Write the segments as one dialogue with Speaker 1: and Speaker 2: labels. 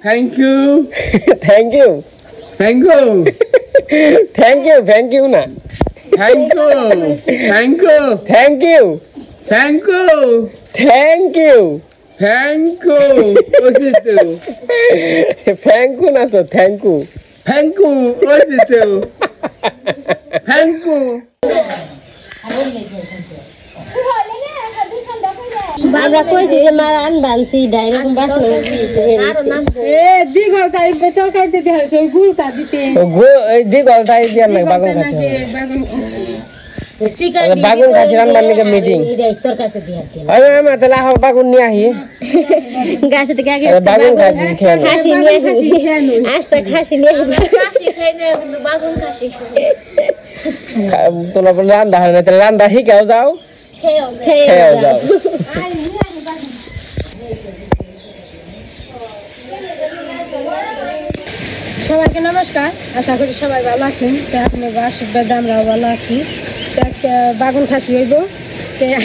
Speaker 1: Thank you.
Speaker 2: Thank you.
Speaker 1: Thank you.
Speaker 2: Thank you. Thank you না।
Speaker 1: Thank you. Thank you.
Speaker 2: Thank you.
Speaker 1: Thank you.
Speaker 2: Thank you.
Speaker 1: Thank you. What's it do?
Speaker 2: Thank you না তো thank you.
Speaker 1: Thank you. What's it do? Thank you.
Speaker 3: আমরা কইছি যে মারান বানছি direct বাসলো আর না
Speaker 4: দিগলটাই তরকারি দিতে হইছে ওই গুলটা দিতে
Speaker 2: এই দিগলটাই দিয়া লাগে বাগুন খাচ্ছে
Speaker 3: চিকেন
Speaker 2: বাগুন খাচ্ছে রান্নার নিকে মিটিং
Speaker 3: এই তরকারি দিয়ে
Speaker 2: আরে মা তাহলে আহ বাগুন নিয়ে আহি
Speaker 3: গাছ থেকে আগে
Speaker 2: বাগুন খাচ্ছি খেয়ে
Speaker 3: খাসি নিয়ে আস্তে খাসি নিয়ে খাসি খাই না কিন্তু বাগুন খাসি
Speaker 2: তোমরা বলে রান্না হয় না তাহলে রান্না শিখাও যাও খেয়েও যাও
Speaker 4: সবাইকে নমস্কার আশা করি সবাই ভালো আছেন আপনার আশীর্বাদ আমরাও ভালো আছি বাগুন খাসি হইব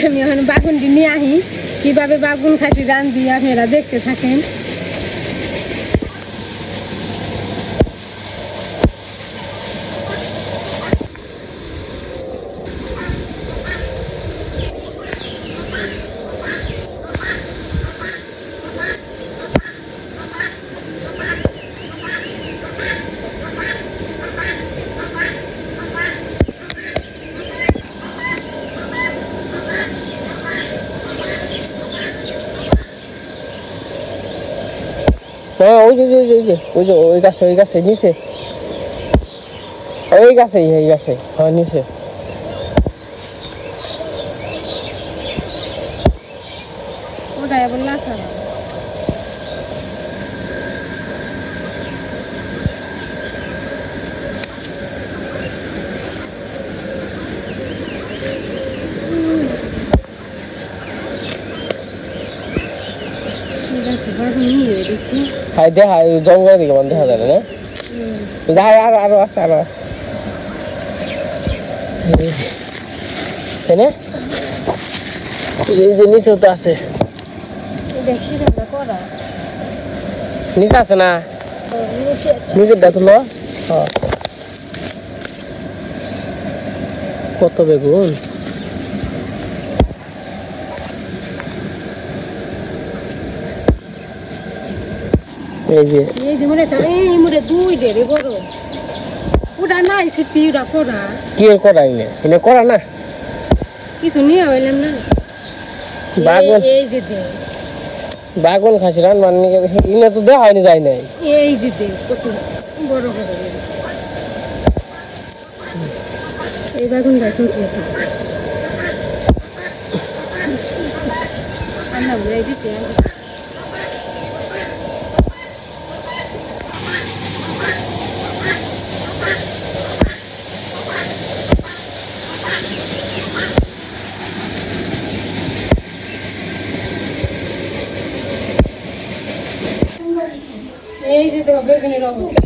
Speaker 4: আমি এখন বাগুনটি নিয়ে আহি কিভাবে বাগুন খাসি রান্ধি আপনারা দেখতে থাকেন
Speaker 2: ওই গাছে নিচে ওই গাছে হ্যাঁ নিচে
Speaker 4: ওটাই বললা খারাপ
Speaker 2: হাই দেখা জঙ্গল দিকে মানে দেখা যায় না যাই আরো আছে তাই না এই যে নিচেও তো আছে নিচে আছে না নিচের দেখলো কত বেগুন এই যে
Speaker 4: মনে দুই দেরে বড় ওটা নাই সিটি ওটা করা
Speaker 2: কি করাই না এনে করা না
Speaker 4: কিছু নিয়ে হইলাম না
Speaker 2: বাগুন
Speaker 4: এই যে দে
Speaker 2: বাগুন খাসি রান মানে ইনে তো দেখা হয়নি যায় নাই
Speaker 4: এই যে দে কত বড় বড় এই বাগুন গাছ আন্না বলে দিতে এই যে দেখো বেগুনের অবস্থা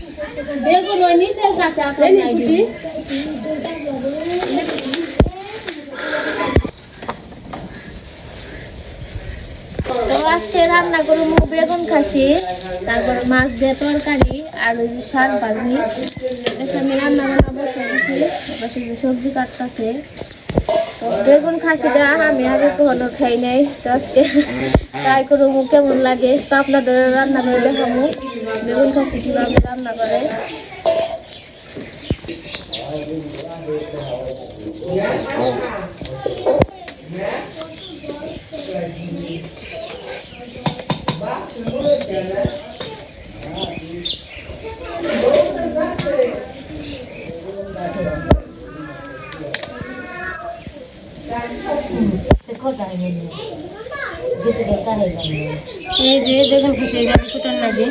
Speaker 3: বেগুন ওই নিচের কাছে আছে না
Speaker 4: গুটি
Speaker 3: তো আজকে রান্না করবো বেগুন খাসি তারপর মাছ দিয়ে তরকারি আর ওই যে শাক ভাজি এর সঙ্গে রান্না বান্না বসে সবজি কাটতেছে তো বেগুন খাসিটা আমি আগে কখনো খাই নাই তো আজকে ট্রাই করবো কেমন লাগে তো আপনাদের রান্না করে দেখাবো বেগুন খাসি কিভাবে রান্না করে
Speaker 4: এই যে দেখুন খুশি এইভাবে কুটান লাগে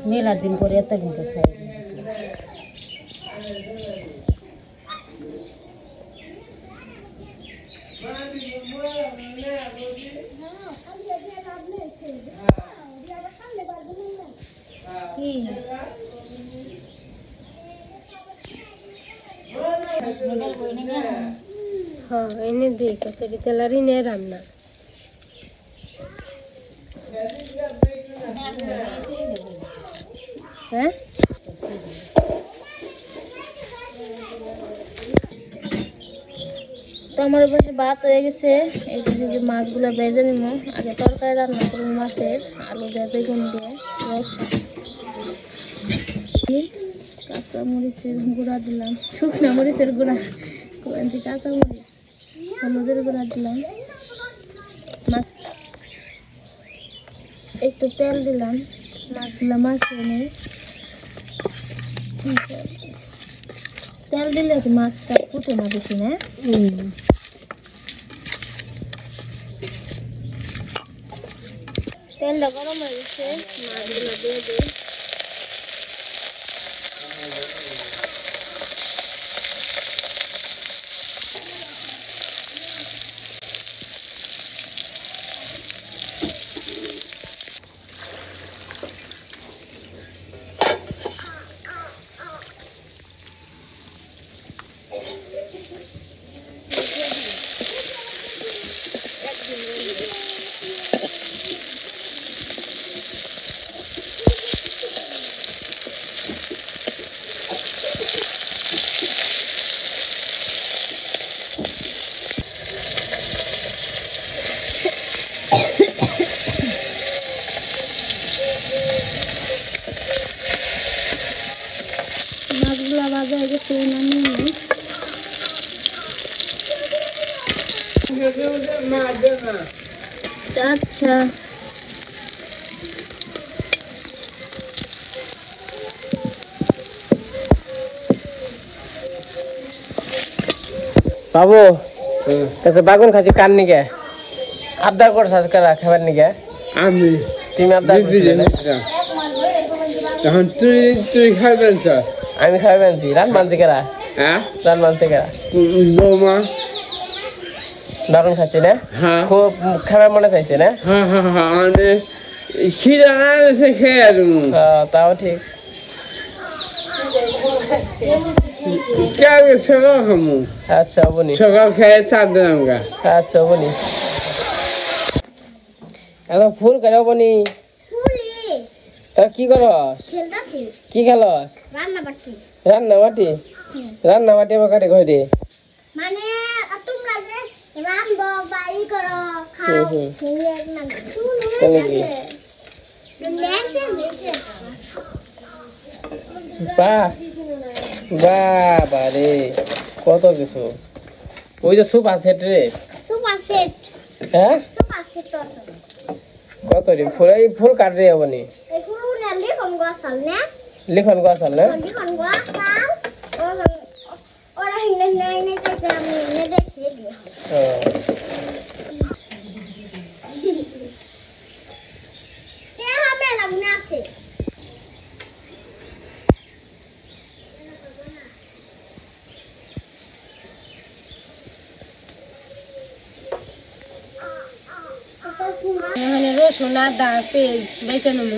Speaker 3: মেলা দিন পরে এত কিন্তু চাই
Speaker 4: হ্যাঁ এনে দিই কতটি তেলারি নিয়ে রান্না হ্যাঁ
Speaker 3: তো আমার পাশে ভাত হয়ে গেছে এইদিকে যে মাছগুলো ভেজে নিব আগে তরকারি রান্না করবো মাছের আলু দিয়ে বেগুন দিয়ে রসা কাঁচা মরিচের গুঁড়া দিলাম শুকনা মরিচের গুঁড়া কাঁচা মরিচ হলুদের গুঁড়া দিলাম একটু তেল দিলাম মাছগুলো মাখিয়ে নিই তেল দিলে তো মাছটা ফুটে না বেশি না তেলটা গরম হয়ে গেছে মাছগুলো দিয়ে দিই মাছগুলো ভাজা হয়ে গেছে নামিয়ে নিই আচ্ছা
Speaker 2: বাবু তাতে বাগুন খাচ্ছি কার নিকে আবদার করছ কারা খাবার নিকে
Speaker 1: আমি
Speaker 2: তুমি আবদার করছিলে না?
Speaker 1: তখন তুই খাবেন তো
Speaker 2: আমি খাবার আনছি রান মানছি কারা
Speaker 1: হ্যাঁ
Speaker 2: রান মানছি কারা
Speaker 1: বৌমা
Speaker 2: বাগুন খাচ্ছি না
Speaker 1: হ্যাঁ
Speaker 2: খুব খাবার মনে চাইছে না
Speaker 1: হ্যাঁ হ্যাঁ হ্যাঁ আমি খিদা না এসে খেয়ে দেবো
Speaker 2: তাও ঠিক
Speaker 1: কেউ সকাল খামু
Speaker 2: আচ্ছা বনি
Speaker 1: সকাল খেয়ে চা দিলাম গা
Speaker 2: আচ্ছা বনি এখন ফুল কেন বনি তা কি করস কি খেলস রান্না বাটি রান্না বাটি আমার কাটে ঘরে দে
Speaker 3: মানে তোমরা যে রান্না বাড়ি করো খাও
Speaker 2: তাহলে কি বাবা রে কত কিছু ওই যে সুপ আছে রে
Speaker 3: সুপার সেট
Speaker 2: হ্যাঁ
Speaker 3: সুপার সেট
Speaker 2: কত রে ফুল এই ফুল কাটরে হবনি
Speaker 3: এই ফুলগুলো লিখন গোসাল না
Speaker 2: লিখন গাছাল না
Speaker 3: লিখন গোসাল ওরা হিনে নাই নাই তো আমি নে দেখিয়ে দিই তে আমরা লাগনা আছে
Speaker 4: এখানে রসুন আদা পেঁয়াজ বেটে নেব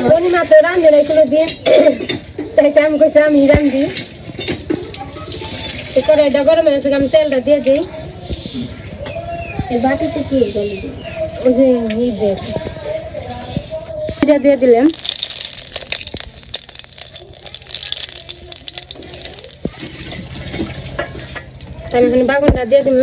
Speaker 4: পূর্ণিমা তো রান্ধে নাই কোনোদিন, তাই আমি কইছি আমি রান্ধি। কড়াইটা গরম হয়েছে, আমি তেলটা দিয়ে দিই।
Speaker 3: এই বাটিতে কি
Speaker 4: ওই যে এটা দিয়ে দিলাম। আমি এখন বাগুনটা দিয়ে দিব।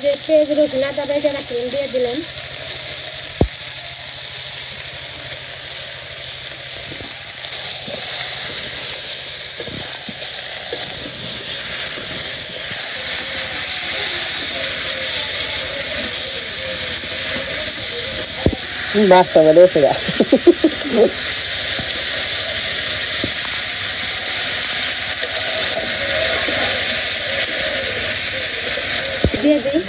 Speaker 4: যে পেঁয়াজ রসুন আদা বেটে রাখলাম দিয়ে দিলাম।
Speaker 2: মাছটা মানে ওষুধ
Speaker 4: দিয়ে দিই।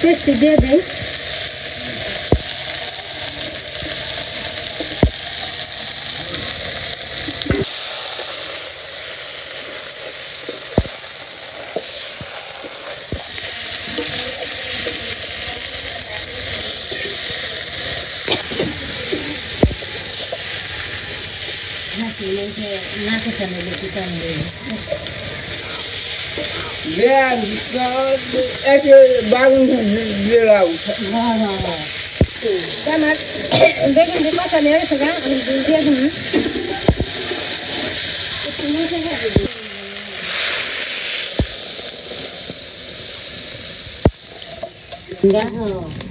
Speaker 4: পেস্টটি দিয়ে দিই।
Speaker 1: বাগুন দিয়ে দাও।
Speaker 4: আমার বেগুন দিয়ে কষানো হয়ে গেছে, আমি দিয়ে দিন।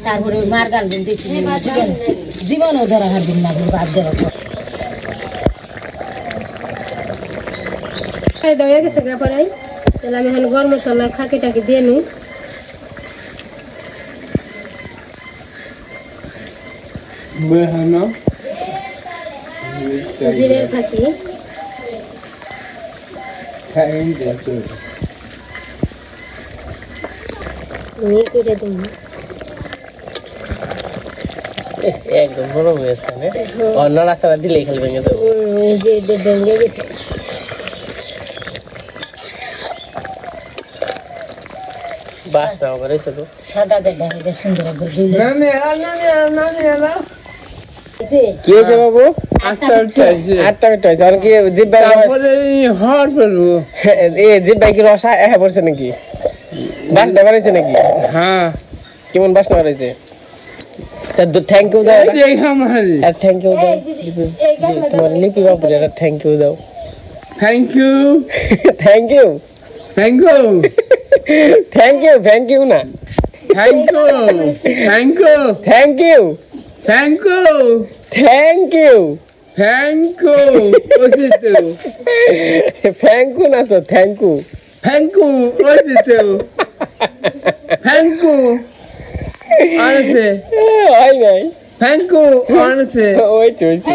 Speaker 5: তারপরে মার গাল দিচ্ছি জীবনও ধরা হারবেন না বাদ দেওয়ার পর
Speaker 4: হয়ে গেছে পরে তাহলে আমি এখন গরম মশলার ফাঁকিটাকে দিয়ে নিই। জিরের ফাঁকি করে দিন।
Speaker 2: একদম গরম হয়েছে নড়াচড়া দিলেই খালি ভেঙে দেবো।
Speaker 4: ভেঙে গেছে।
Speaker 2: বাসনা করেছে তো
Speaker 5: সাদা দেখা সুন্দর
Speaker 2: কি হয়েছে বাবু? আটটা হয়েছে আর কি জিব্বাই
Speaker 1: হর ফেলবো।
Speaker 2: জিব্বাই কি রসা একা পড়ছে নাকি? বাসনা বাড়াইছে নাকি?
Speaker 1: হ্যাঁ,
Speaker 2: কেমন বাসনা বাড়াইছে? থ্যাংক ইউ দাও, থ্যাংক ইউ দাও তোমার লিপি বাবু, থ্যাংক ইউ দাও।
Speaker 1: Thank you,
Speaker 2: thank you,
Speaker 1: thank you,
Speaker 2: thank you, thank you না,
Speaker 1: thank you, thank you,
Speaker 2: thank you,
Speaker 1: thank you,
Speaker 2: thank you,
Speaker 1: thank you,
Speaker 2: thank you না তো thank you,
Speaker 1: thank you, thank you, honestly,
Speaker 2: হয় নাই,
Speaker 1: thank you, honestly,
Speaker 2: ওই তো হয়েছে।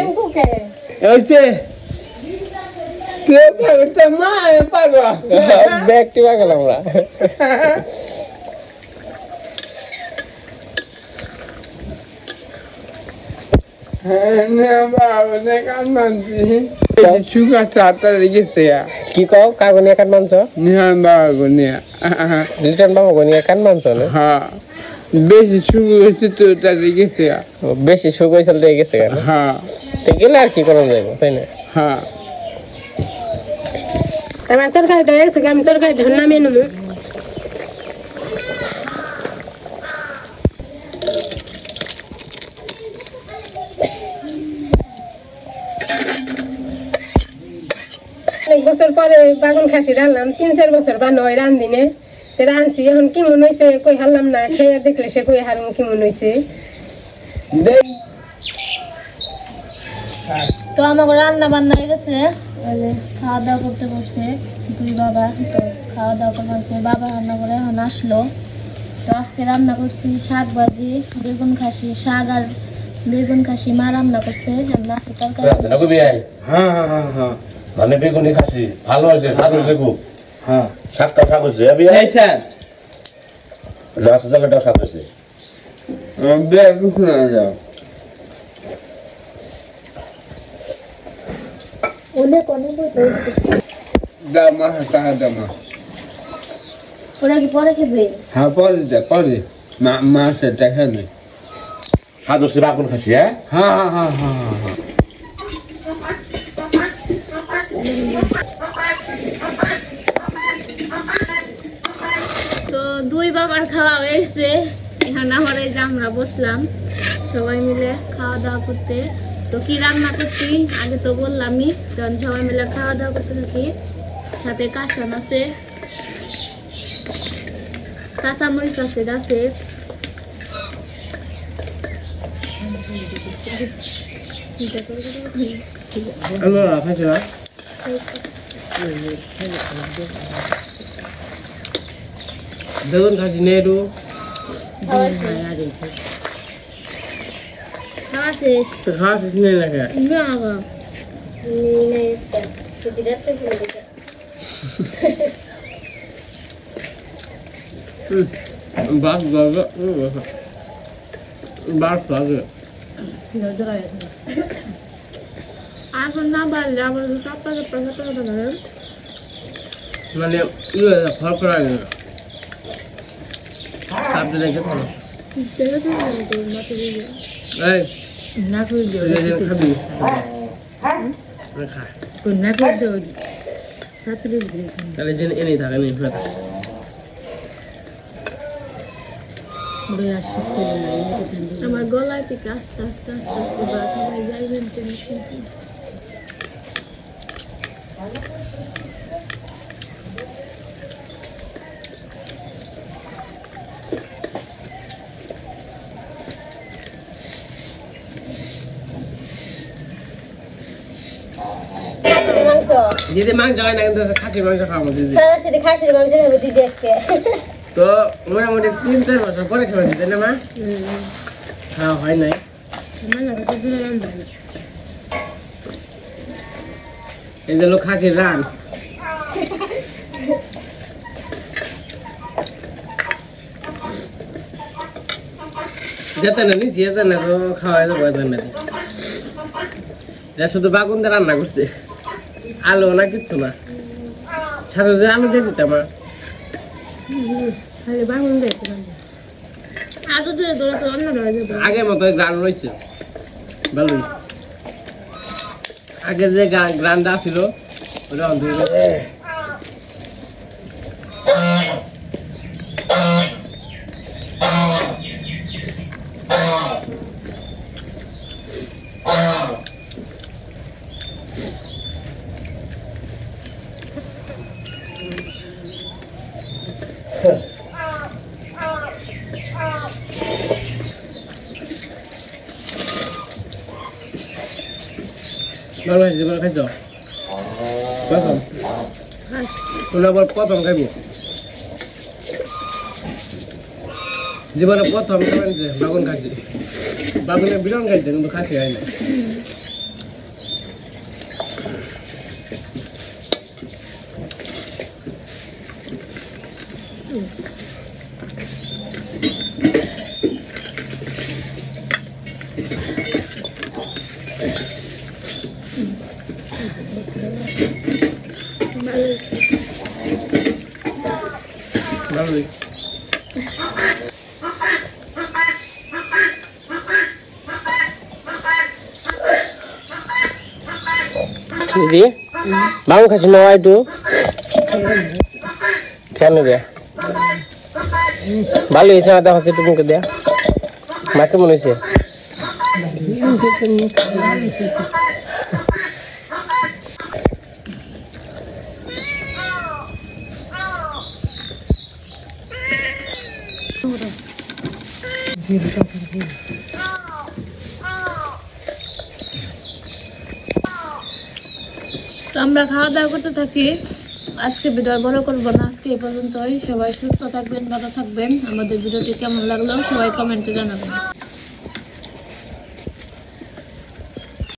Speaker 1: okay, তুই মা পাগল,
Speaker 2: ব্যাগটি পাগল আমরা। কি কও কাগনি একান মানছ? রিটার্ন বাবু গনি একান মানছ না?
Speaker 1: হ্যাঁ, বেশি সুখ হয়েছে তো তাদের গেছে।
Speaker 2: বেশি সুখ হয়েছে দিয়ে গেছে কেন?
Speaker 1: হ্যাঁ,
Speaker 2: তো গেলে আর কি করা যাবে তাই না?
Speaker 1: হ্যাঁ,
Speaker 4: আমার তরকারিটা হয়ে গেছে, আমি তরকারিটা নামিয়ে নেবো। অনেক বছর পরে বাগুন খাসি রান্নাম, 3-4 বছর বানো হয় রান্ধিনে রাঁধছি। এখন কি মনে হয়েছে কই হারলাম না, খেয়ে দেখলে সে কই হারুম কি মনে হয়েছে।
Speaker 3: তো আমার রান্না বান্না হয়ে গেছে, খাওয়া দাওয়া করতে বসছে দুই বাবা। তো খাওয়া দাওয়া করে হচ্ছে বাবা রান্না করে এখন আসলো। তো আজকে রান্না করছি শাক ভাজি, বেগুন খাসি শাক আর বেগুন খাসি মা রান্না করছে। মাছের তরকারি
Speaker 2: হ্যাঁ হ্যাঁ হ্যাঁ হ্যাঁ
Speaker 6: মানে বেগুনি খাসি ভালো হয়েছে স্বাদ হয়েছে খুব
Speaker 2: হ্যাঁ
Speaker 6: শাকটা শাক হয়েছে
Speaker 2: এই স্যার
Speaker 6: মাছের জায়গাটাও স্বাদ হয়েছে
Speaker 1: বেগুন না যাও
Speaker 3: অনেক অনেক
Speaker 1: দাও মা টাকা দাও মা
Speaker 3: ওরা কি পরে খেবে?
Speaker 1: হ্যাঁ পরে যা পরে মাছের টাকা নেই
Speaker 6: স্বাদ হচ্ছে বাগুন খাসি হ্যাঁ
Speaker 1: হ্যাঁ হ্যাঁ হ্যাঁ হ্যাঁ হ্যাঁ
Speaker 3: তো দুই বাবার খাওয়া হয়েছে, এখন আমার এই যে আমরা বসলাম সবাই মিলে খাওয়া দাওয়া করতে। তো কি রান্না করছি আগে তো বললামই, তখন সবাই মিলে খাওয়া দাওয়া করতে থাকি। সাথে কাঁচাম আছে, কাঁচামরিচ আছে গাছে,
Speaker 2: বেগুন খাসি নেড়ু
Speaker 3: খাওয়া শেষ
Speaker 2: তো খাওয়া শেষ নেই না খেয়ে
Speaker 3: না বাবা যদি রাস্তা ফেলে দিতে
Speaker 2: বাস গল্প বাস লাগে
Speaker 3: এখন না বাড়লে আবার চাপা চাপা চাপা চাপা ধরে
Speaker 2: মানে ফল করা গেল সাবজে দেখে ভালো এই
Speaker 4: না করে দিও
Speaker 2: খাবি খা
Speaker 4: না করে দিও রাত্রে
Speaker 2: তাহলে যেন এনেই থাকে নেই ফেটা
Speaker 3: আমার গলায় থেকে আস্তে আস্তে আস্তে আস্তে ব্যথা হয়ে যাইবেন।
Speaker 2: দিদি মাংস হয় না কিন্তু খাসির মাংস খাওয়াবো দিদি
Speaker 3: খাসির মাংস খাবে দিদি আজকে।
Speaker 2: তো মোটামুটি 3-4 বছর পরে খাওয়া দিতে না মা খাওয়া হয় নাই এই যে লোক খাসির রান যেতে না নিচ্ছি যেতে না তো খাওয়া দেবো না শুধু বাগুন দিয়ে রান্না করছে আলু না কিচ্ছু না সাথে যে আলু দিয়ে দিতাম আগের মতো গান রয়েছে ভালোই আগে যে গ্রানটা ছিল ওটা ভালো হয়েছে জীবনে খাইছ প্রথম তোমরা আবার প্রথম খাইব জীবনে প্রথম খাবেন যে বাগুন খাচ্ছি বাগুনের বিরন খাইছে কিন্তু খাসি হয় না ভালোই দিদি বাবু খাচ্ছি মা একটু কেন দেয়া ভালো হয়েছে আদা হচ্ছে টুকুনকে দেয়া মা কেমন হয়েছে
Speaker 3: তো আমরা খাওয়া দাওয়া করতে থাকি। আজকে ভিডিও আর বড় করবো না, আজকে এই পর্যন্তই। সবাই সুস্থ থাকবেন, ভালো থাকবেন। আমাদের ভিডিওটি কেমন লাগলো সবাই কমেন্টে জানাবেন।